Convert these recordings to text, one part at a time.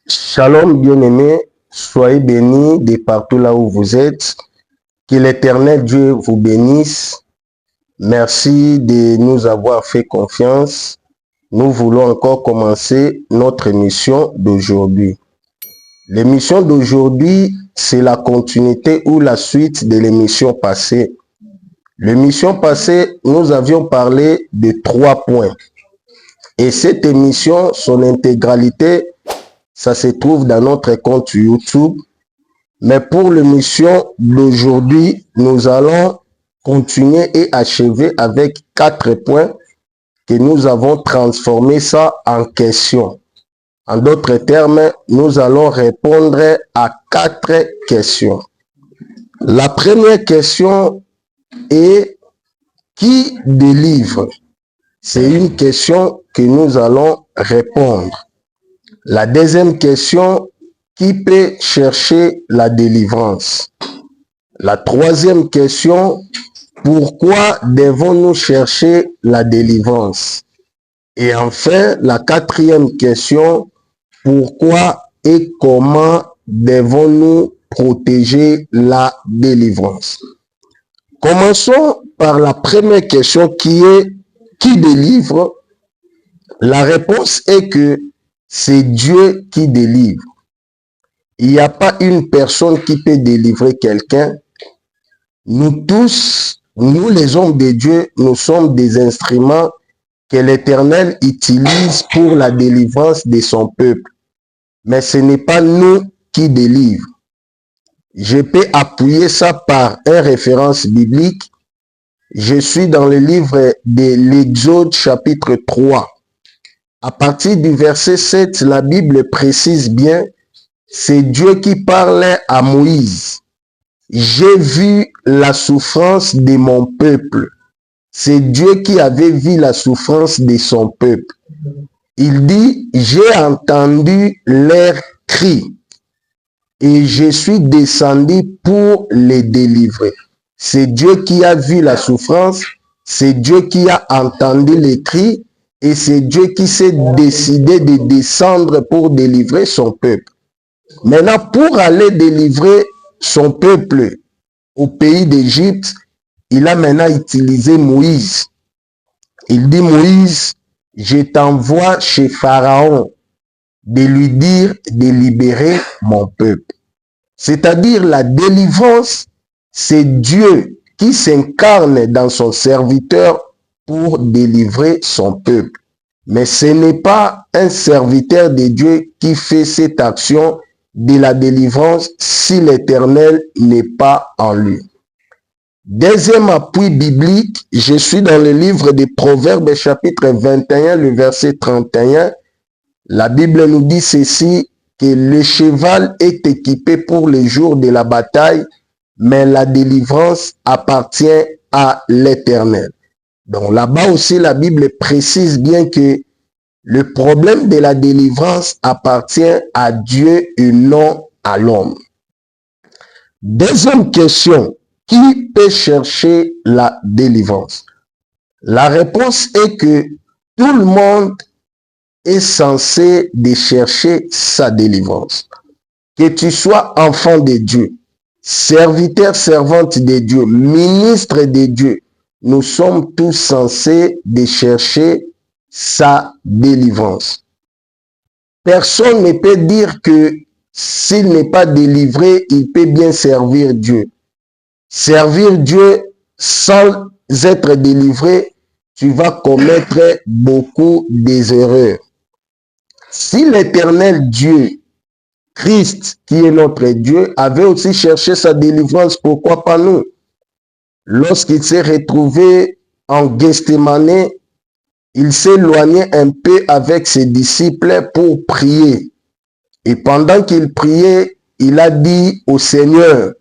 Shalom bien-aimés, soyez bénis de partout là où vous êtes. Que l'Éternel Dieu vous bénisse. Merci de nous avoir fait confiance. Nous voulons encore commencer notre émission d'aujourd'hui. L'émission d'aujourd'hui, c'est la continuité ou la suite de l'émission passée. L'émission passée, nous avions parlé de 3 points. Et cette émission, son intégralité, ça se trouve dans notre compte YouTube. Mais pour l'émission d'aujourd'hui, nous allons continuer et achever avec 4 points que nous avons transformé ça en questions. En d'autres termes, nous allons répondre à 4 questions. La première question est: qui délivre? C'est une question que nous allons répondre. La deuxième question: qui peut chercher la délivrance? La troisième question: pourquoi devons-nous chercher la délivrance? Et enfin, la quatrième question: pourquoi et comment devons-nous protéger la délivrance? Commençons par la première question qui est: qui délivre? La réponse est que c'est Dieu qui délivre. Il n'y a pas une personne qui peut délivrer quelqu'un. Nous tous, nous les hommes de Dieu, nous sommes des instruments que l'Éternel utilise pour la délivrance de son peuple. Mais ce n'est pas nous qui délivrons. Je peux appuyer ça par une référence biblique. Je suis dans le livre de l'Exode chapitre 3. À partir du verset 7, la Bible précise bien: c'est Dieu qui parlait à Moïse. J'ai vu la souffrance de mon peuple. C'est Dieu qui avait vu la souffrance de son peuple. Il dit: j'ai entendu leurs cris et je suis descendu pour les délivrer. C'est Dieu qui a vu la souffrance, c'est Dieu qui a entendu les cris et c'est Dieu qui s'est décidé de descendre pour délivrer son peuple. Maintenant, pour aller délivrer son peuple au pays d'Égypte, il a maintenant utilisé Moïse. Il dit: Moïse, je t'envoie chez Pharaon de lui dire de libérer mon peuple. C'est-à-dire la délivrance, c'est Dieu qui s'incarne dans son serviteur pour délivrer son peuple. Mais ce n'est pas un serviteur de Dieu qui fait cette action de la délivrance si l'Éternel n'est pas en lui. Deuxième appui biblique, je suis dans le livre des Proverbes chapitre 21, le verset 31. La Bible nous dit ceci, que le cheval est équipé pour les jours de la bataille, mais la délivrance appartient à l'Éternel. Donc là-bas aussi, la Bible précise bien que le problème de la délivrance appartient à Dieu et non à l'homme. Deuxième question: qui peut chercher la délivrance? La réponse est que tout le monde est censé de chercher sa délivrance. Que tu sois enfant de Dieu, serviteur, servante de Dieu, ministre de Dieu, nous sommes tous censés de chercher sa délivrance. Personne ne peut dire que s'il n'est pas délivré, il peut bien servir Dieu. Servir Dieu sans être délivré, tu vas commettre beaucoup d'erreurs. Si l'Éternel Dieu, Christ, qui est notre Dieu, avait aussi cherché sa délivrance, pourquoi pas nous? Lorsqu'il s'est retrouvé en Gethsémane, il s'est éloigné un peu avec ses disciples pour prier. Et pendant qu'il priait, il a dit au Seigneur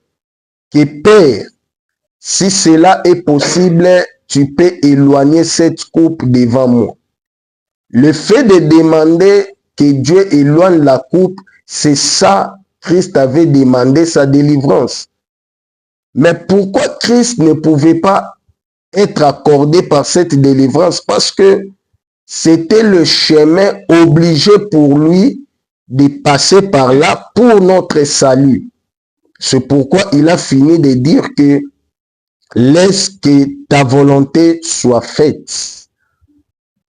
que Père, si cela est possible, tu peux éloigner cette coupe devant moi. Le fait de demander que Dieu éloigne la coupe, c'est ça, Christ avait demandé sa délivrance. Mais pourquoi Christ ne pouvait pas être accordé par cette délivrance? Parce que c'était le chemin obligé pour lui de passer par là pour notre salut. C'est pourquoi il a fini de dire que laisse que ta volonté soit faite.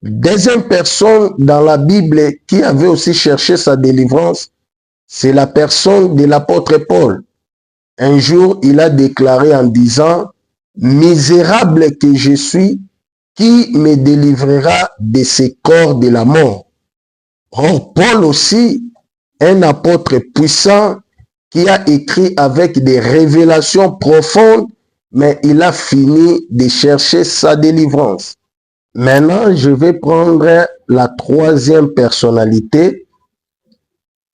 Deuxième personne dans la Bible qui avait aussi cherché sa délivrance, c'est la personne de l'apôtre Paul. Un jour, il a déclaré en disant, « Misérable que je suis, qui me délivrera de ces corps de la mort ?» Or, Paul aussi, un apôtre puissant qui a écrit avec des révélations profondes, mais il a fini de chercher sa délivrance. Maintenant, je vais prendre la troisième personnalité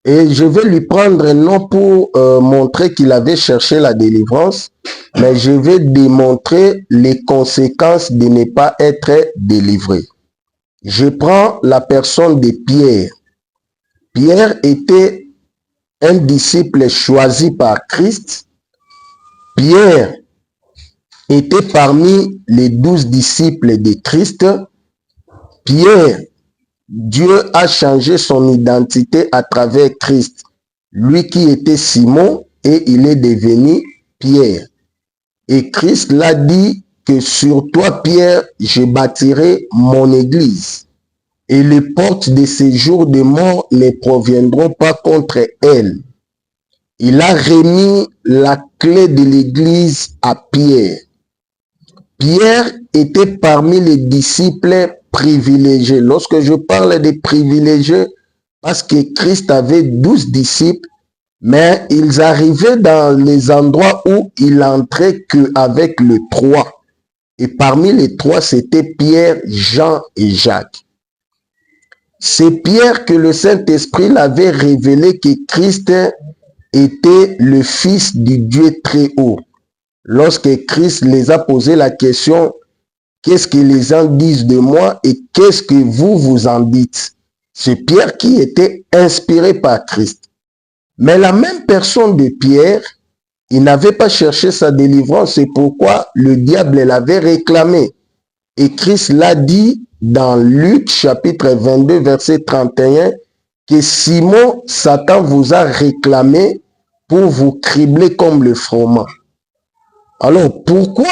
et je vais lui prendre non pour montrer qu'il avait cherché la délivrance, mais je vais démontrer les conséquences de ne pas être délivré. Je prends la personne de Pierre. Pierre était un disciple choisi par Christ. Pierre était parmi les 12 disciples de Christ. Pierre, Dieu a changé son identité à travers Christ. Lui qui était Simon et il est devenu Pierre. Et Christ l'a dit que sur toi, Pierre, je bâtirai mon église. Et les portes de ces jours de mort ne proviendront pas contre elle. Il a remis la clé de l'église à Pierre. Pierre était parmi les disciples privilégiés. Lorsque je parle de privilégiés, parce que Christ avait 12 disciples, mais ils arrivaient dans les endroits où il entrait qu'avec le 3. Et parmi les 3, c'était Pierre, Jean et Jacques. C'est Pierre que le Saint-Esprit l'avait révélé que Christ était le Fils du Dieu très haut. Lorsque Christ les a posé la question, qu'est-ce que les gens disent de moi et qu'est-ce que vous en dites? C'est Pierre qui était inspiré par Christ. Mais la même personne de Pierre, il n'avait pas cherché sa délivrance, c'est pourquoi le diable l'avait réclamé. Et Christ l'a dit dans Luc chapitre 22 verset 31 que Simon, Satan vous a réclamé pour vous cribler comme le froment. Alors pourquoi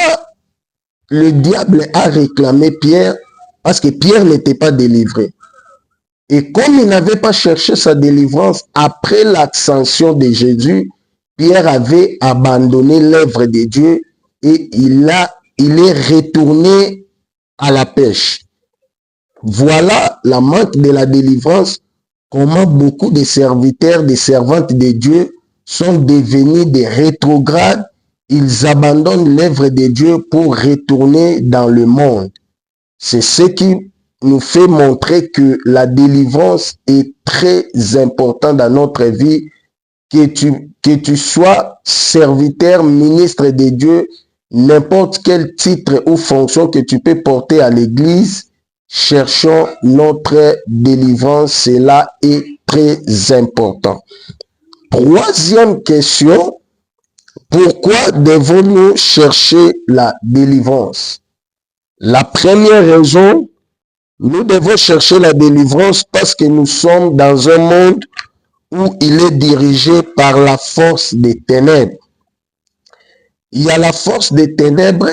le diable a réclamé Pierre? Parce que Pierre n'était pas délivré. Et comme il n'avait pas cherché sa délivrance après l'ascension de Jésus, Pierre avait abandonné l'œuvre de Dieu et il est retourné à la pêche. Voilà la manque de la délivrance, comment beaucoup de serviteurs, de servantes de Dieu sont devenus des rétrogrades. Ils abandonnent l'œuvre de Dieu pour retourner dans le monde. C'est ce qui nous fait montrer que la délivrance est très importante dans notre vie, que tu sois serviteur, ministre de Dieu, n'importe quel titre ou fonction que tu peux porter à l'église, cherchons notre délivrance, cela est très important. Troisième question, pourquoi devons-nous chercher la délivrance? La première raison, nous devons chercher la délivrance parce que nous sommes dans un monde où il est dirigé par la force des ténèbres. Il y a la force des ténèbres,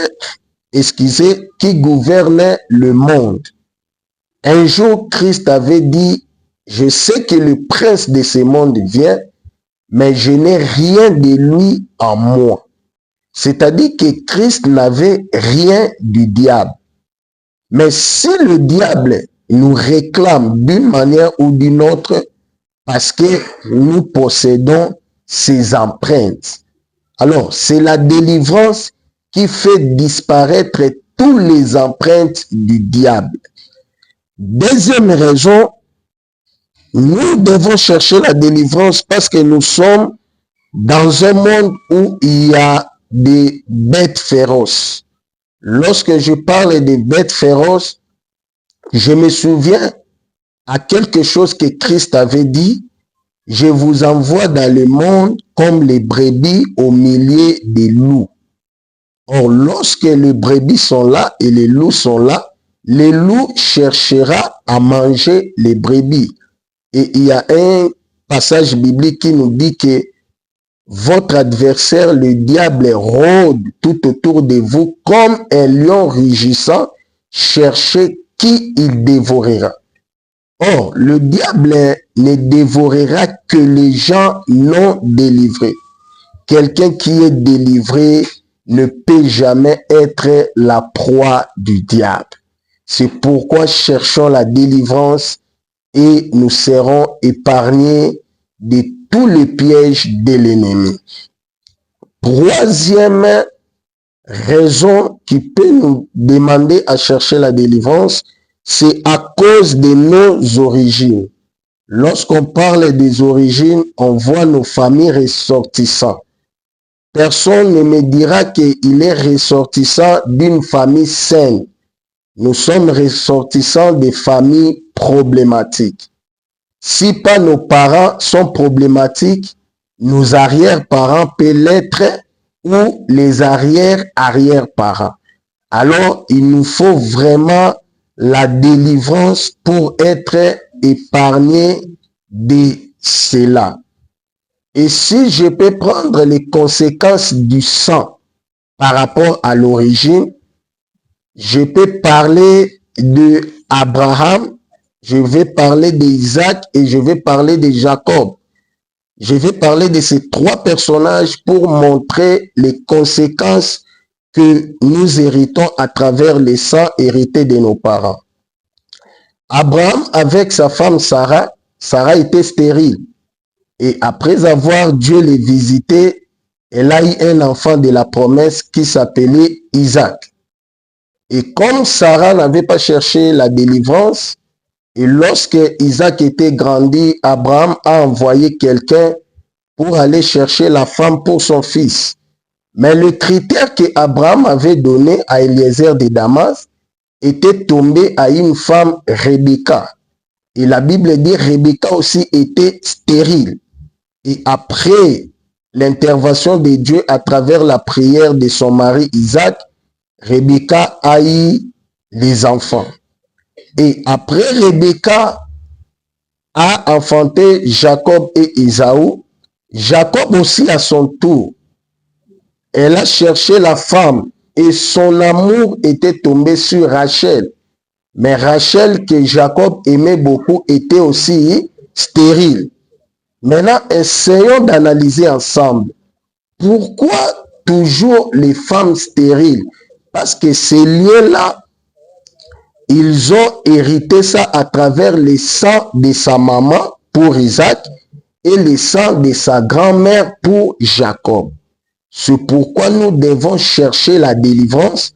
qui gouverne le monde. Un jour, Christ avait dit, je sais que le prince de ce monde vient, mais je n'ai rien de lui en moi. C'est-à-dire que Christ n'avait rien du diable. Mais si le diable nous réclame d'une manière ou d'une autre, parce que nous possédons ses empreintes, alors c'est la délivrance qui fait disparaître toutes les empreintes du diable. Deuxième raison, nous devons chercher la délivrance parce que nous sommes dans un monde où il y a des bêtes féroces. Lorsque je parle des bêtes féroces, je me souviens à quelque chose que Christ avait dit, je vous envoie dans le monde comme les brebis au milieu des loups. Or, lorsque les brebis sont là et les loups sont là, les loups cherchera à manger les brebis. Et il y a un passage biblique qui nous dit que votre adversaire, le diable, rôde tout autour de vous comme un lion rugissant, cherchez qui il dévorera. Or, le diable ne dévorera que les gens non délivrés. Quelqu'un qui est délivré ne peut jamais être la proie du diable. C'est pourquoi cherchons la délivrance et nous serons épargnés de tous les pièges de l'ennemi. Troisième raison qui peut nous demander à chercher la délivrance, c'est à cause de nos origines. Lorsqu'on parle des origines, on voit nos familles ressortissantes. Personne ne me dira qu'il est ressortissant d'une famille saine. Nous sommes ressortissants des familles problématiques. Si pas nos parents sont problématiques, nos arrière-parents peuvent l'être ou les arrière-arrière-parents. Alors, il nous faut vraiment la délivrance pour être épargné de cela. Et si je peux prendre les conséquences du sang par rapport à l'origine, je peux parler de Abraham, je vais parler d'Isaac et je vais parler de Jacob. Je vais parler de ces trois personnages pour montrer les conséquences que nous héritons à travers les sangs hérités de nos parents. Abraham, avec sa femme Sarah, Sarah était stérile. Et après avoir Dieu les visité, elle a eu un enfant de la promesse qui s'appelait Isaac. Et comme Sarah n'avait pas cherché la délivrance, et lorsque Isaac était grandi, Abraham a envoyé quelqu'un pour aller chercher la femme pour son fils. Mais le critère que Abraham avait donné à Eliezer de Damas était tombé à une femme, Rebecca. Et la Bible dit Rebecca aussi était stérile. Et après l'intervention de Dieu à travers la prière de son mari Isaac, Rebecca a eu les enfants. Et après Rebecca a enfanté Jacob et Ésaü. Jacob aussi à son tour, elle a cherché la femme et son amour était tombé sur Rachel. Mais Rachel que Jacob aimait beaucoup était aussi stérile. Maintenant, essayons d'analyser ensemble. Pourquoi toujours les femmes stériles? Parce que ces liens-là, ils ont hérité ça à travers les sangs de sa maman pour Isaac et les sangs de sa grand-mère pour Jacob. C'est pourquoi nous devons chercher la délivrance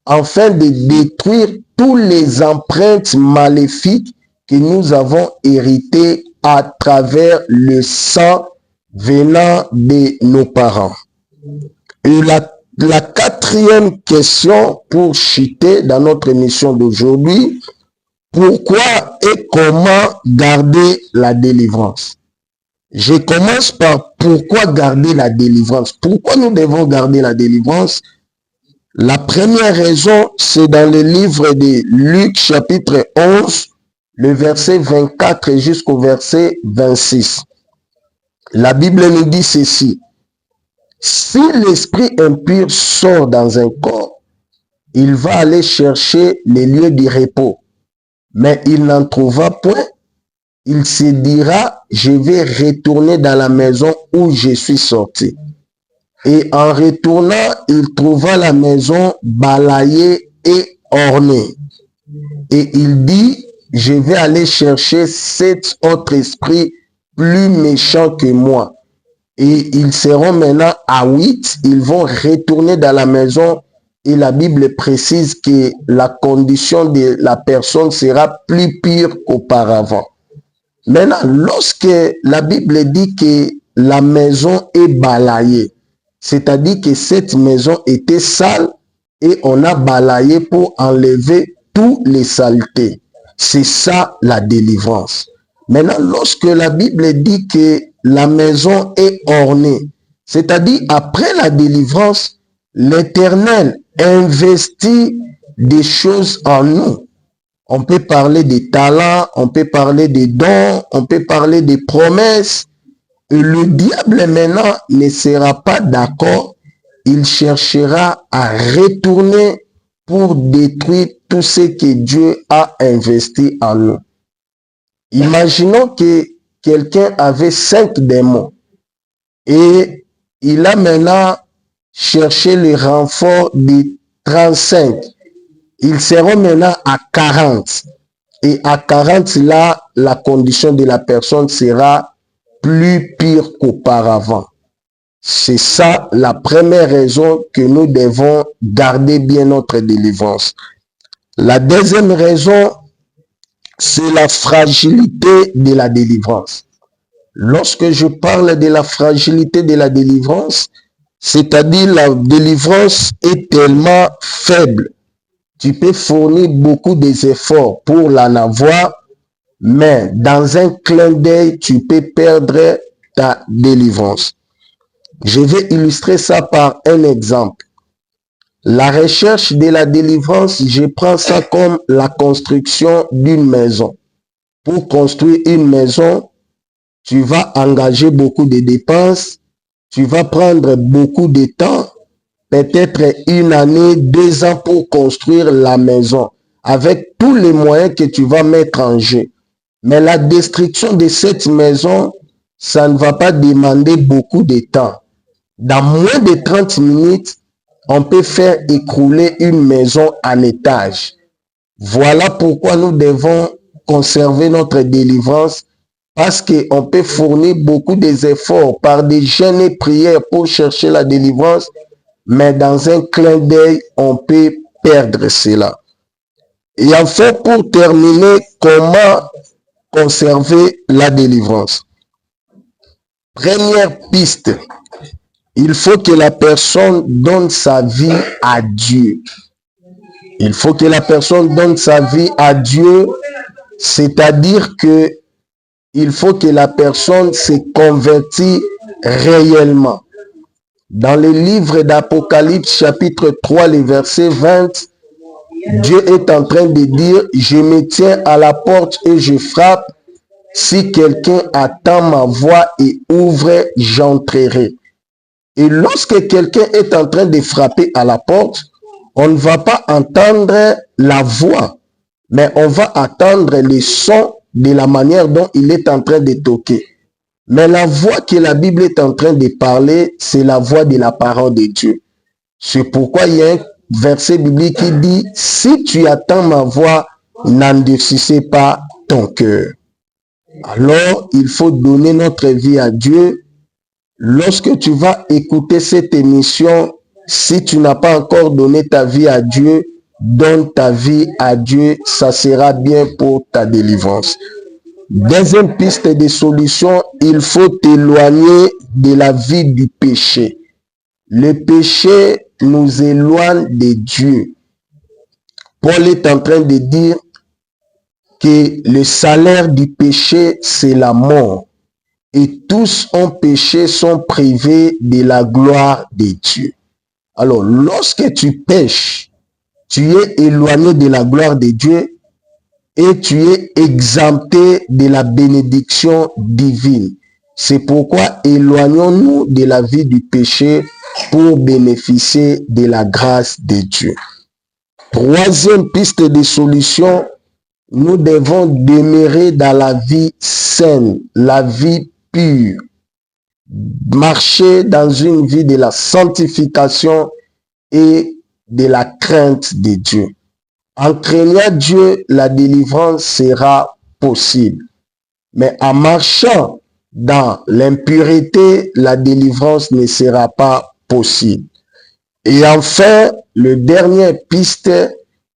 afin de détruire toutes les empreintes maléfiques que nous avons héritées à travers le sang venant de nos parents. Et la quatrième question pour chuter dans notre émission d'aujourd'hui, pourquoi et comment garder la délivrance? Je commence par pourquoi garder la délivrance. Pourquoi nous devons garder la délivrance? La première raison, c'est dans le livre de Luc chapitre 11, le verset 24 jusqu'au verset 26. La Bible nous dit ceci. Si l'esprit impur sort dans un corps, il va aller chercher les lieux du repos, mais il n'en trouvera point. Il se dira, je vais retourner dans la maison où je suis sorti. Et en retournant, il trouva la maison balayée et ornée. Et il dit, je vais aller chercher cet autre esprit plus méchant que moi. Et ils seront maintenant à 8, ils vont retourner dans la maison et la Bible précise que la condition de la personne sera plus pire qu'auparavant. Maintenant, lorsque la Bible dit que la maison est balayée, c'est-à-dire que cette maison était sale et on a balayé pour enlever toutes les saletés. C'est ça la délivrance. Maintenant, lorsque la Bible dit que la maison est ornée, c'est-à-dire après la délivrance, l'Éternel investit des choses en nous. On peut parler des talents, on peut parler des dons, on peut parler des promesses. Et le diable maintenant ne sera pas d'accord. Il cherchera à retourner pour détruire tout ce que Dieu a investi en nous. Imaginons que quelqu'un avait 5 démons et il a maintenant cherché le renfort de 35. Ils seront maintenant à 40. Et à 40, là, la condition de la personne sera plus pire qu'auparavant. C'est ça la première raison que nous devons garder bien notre délivrance. La deuxième raison, c'est la fragilité de la délivrance. Lorsque je parle de la fragilité de la délivrance, c'est-à-dire la délivrance est tellement faible. Tu peux fournir beaucoup d'efforts pour l'en avoir, mais dans un clin d'œil, tu peux perdre ta délivrance. Je vais illustrer ça par un exemple. La recherche de la délivrance, je prends ça comme la construction d'une maison. Pour construire une maison, tu vas engager beaucoup de dépenses, tu vas prendre beaucoup de temps, peut-être 1 année, 2 ans pour construire la maison, avec tous les moyens que tu vas mettre en jeu. Mais la destruction de cette maison, ça ne va pas demander beaucoup de temps. Dans moins de 30 minutes, on peut faire écrouler une maison en étage. Voilà pourquoi nous devons conserver notre délivrance, parce qu'on peut fournir beaucoup d'efforts par des jeûnes et prières pour chercher la délivrance, mais dans un clin d'œil, on peut perdre cela. Et enfin, pour terminer, comment conserver la délivrance? Première piste, il faut que la personne donne sa vie à Dieu. Il faut que la personne donne sa vie à Dieu, c'est-à-dire que il faut que la personne se convertisse réellement. Dans le livre d'Apocalypse chapitre 3, le verset 20, Dieu est en train de dire, je me tiens à la porte et je frappe. Si quelqu'un attend ma voix et ouvre, j'entrerai. Et lorsque quelqu'un est en train de frapper à la porte, on ne va pas entendre la voix, mais on va entendre les sons de la manière dont il est en train de toquer. Mais la voix que la Bible est en train de parler, c'est la voix de la parole de Dieu. C'est pourquoi il y a un verset biblique qui dit, si tu attends ma voix, n'endurcissez pas ton cœur. Alors, il faut donner notre vie à Dieu. Lorsque tu vas écouter cette émission, si tu n'as pas encore donné ta vie à Dieu, donne ta vie à Dieu, ça sera bien pour ta délivrance. Deuxième piste de solution, il faut t'éloigner de la vie du péché. Le péché nous éloigne de Dieu. Paul est en train de dire que le salaire du péché, c'est la mort. Et tous ont péché, sont privés de la gloire de Dieu. Alors, lorsque tu pêches, tu es éloigné de la gloire de Dieu et tu es exempté de la bénédiction divine. C'est pourquoi éloignons-nous de la vie du péché pour bénéficier de la grâce de Dieu. Troisième piste de solution, nous devons demeurer dans la vie saine, la vie pure. Marcher dans une vie de la sanctification et de la crainte de Dieu. En craignant Dieu, la délivrance sera possible. Mais en marchant dans l'impureté, la délivrance ne sera pas possible. Et enfin, le dernière piste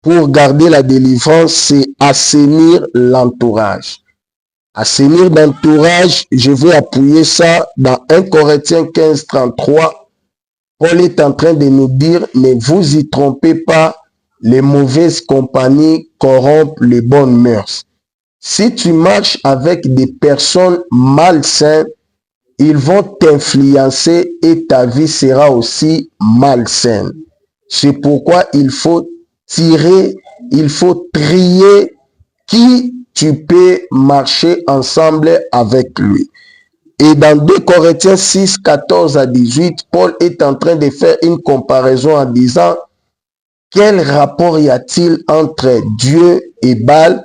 pour garder la délivrance, c'est assainir l'entourage. Assainir l'entourage, je vais appuyer ça dans 1 Corinthiens 15, 33. Paul est en train de nous dire, ne vous y trompez pas, les mauvaises compagnies corrompent les bonnes mœurs. Si tu marches avec des personnes malsaines, ils vont t'influencer et ta vie sera aussi malsaine. C'est pourquoi il faut trier qui tu peux marcher ensemble avec lui. Et dans 2 Corinthiens 6, 14 à 18, Paul est en train de faire une comparaison en disant: quel rapport y a-t-il entre Dieu et Baal?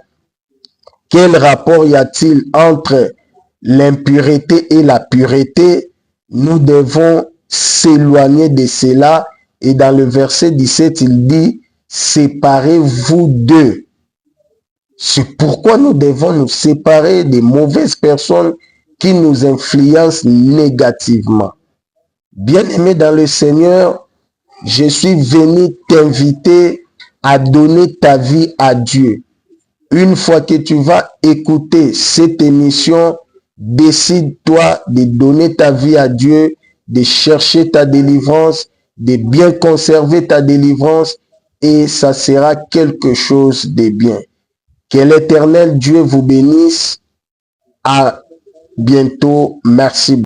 Quel rapport y a-t-il entre l'impureté et la pureté? Nous devons s'éloigner de cela. Et dans le verset 17, il dit: séparez-vous d'eux. C'est pourquoi nous devons nous séparer des mauvaises personnes qui nous influencent négativement. Bien-aimé dans le Seigneur, je suis venu t'inviter à donner ta vie à Dieu. Une fois que tu vas écouter cette émission, décide-toi de donner ta vie à Dieu, de chercher ta délivrance, de bien conserver ta délivrance, et ça sera quelque chose de bien. Que l'Éternel Dieu vous bénisse. À bientôt. Merci.